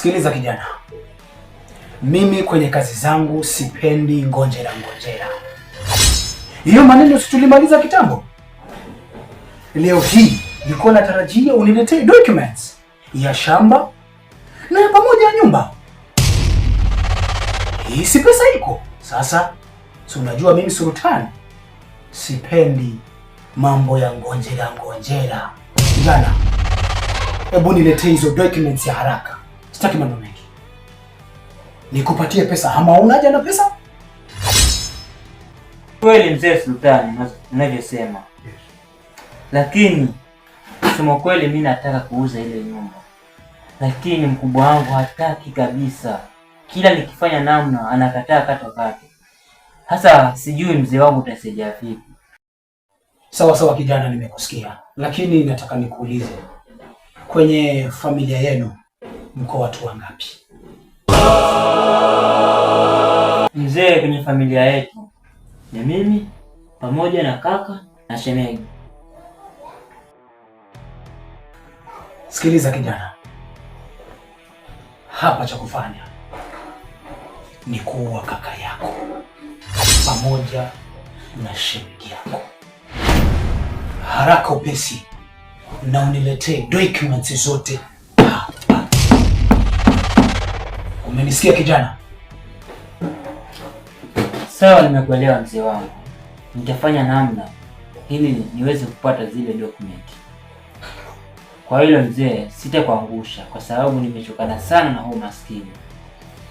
Sikiliza kijana, mimi kwenye kazi zangu sipendi ngonjera. Hiyo maneno si tulimaliza kitambo? Leo hii nilikuwa natarajia uniletee documents ya shamba na ya pamoja ya nyumba. Hii si pesa iko. Sasa si unajua mimi Sultan sipendi mambo ya ngonjera. Kijana, hebu niletee hizo documents ya haraka. Sitaki mambo mengi. Nikupatie pesa ama unaja na pesa? Kweli mzee Sultani unavyosema. Yes. Lakini kusema kweli mimi nataka kuuza ile nyumba. Lakini mkubwa wangu hataki kabisa. Kila nikifanya namna anakataa kata. Hasa sijui mzee wangu utasaidia vipi. Sawa kijana, nimekusikia. Lakini nataka nikuulize, kwenye familia yenu mko watu wangapi? Mzee, kwenye familia yetu ni mimi pamoja na kaka na shemeji. Sikiliza kijana, hapa cha kufanya ni kuua kaka yako pamoja na shemeji yako. Haraka upesi na uniletee documents zote hapa. Umenisikia kijana? Sawa, nimekuelewa mzee wangu. Nitafanya namna ili niweze kupata zile document. Kwa hilo mzee, sitakuangusha kwa sababu nimechokana sana na huu maskini.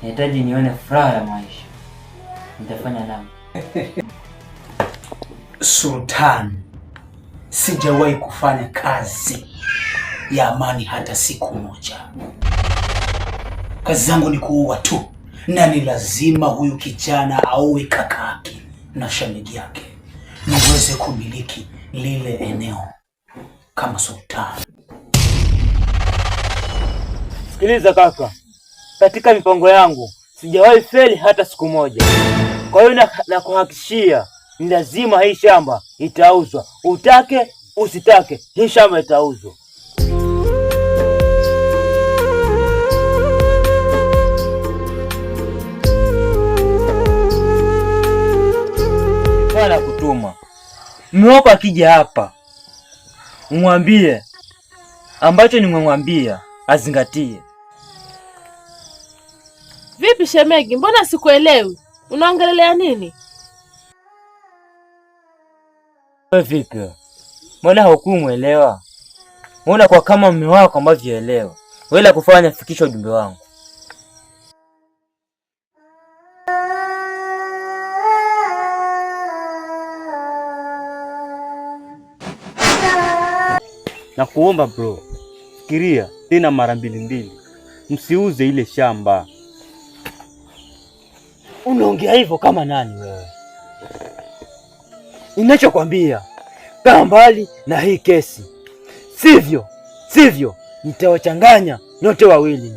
Nahitaji nione furaha ya maisha. Nitafanya namna. Sultan, sijawahi kufanya kazi ya amani hata siku moja. Kazi zangu ni kuua tu, na ni lazima huyu kijana auwe kakake na shemeji yake niweze kumiliki lile eneo kama Sultan. Sikiliza kaka, katika mipango yangu sijawahi feli hata siku moja. Kwa hiyo nakuhakikishia ni lazima hii shamba itauzwa. Utake usitake, hii shamba itauzwa. Bwana kutuma mume wako akija hapa, mwambie ambacho nimemwambia azingatie. Vipi shemegi, mbona sikuelewi? Unaongelea nini? Wewe vipi? Mbona hukumuelewa? Mbona kwa kama mume wako ambavyo elewa. Wewe la kufanya fikisha ujumbe wangu. Na kuomba bro, fikiria tena mara mbili. Msiuze ile shamba. Unaongea hivyo kama nani wewe? Ninachokwambia, kaa mbali na hii kesi. Sivyo nitawachanganya nyote wawili.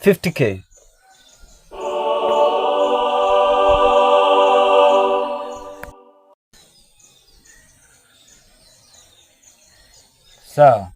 $50K. Sawa.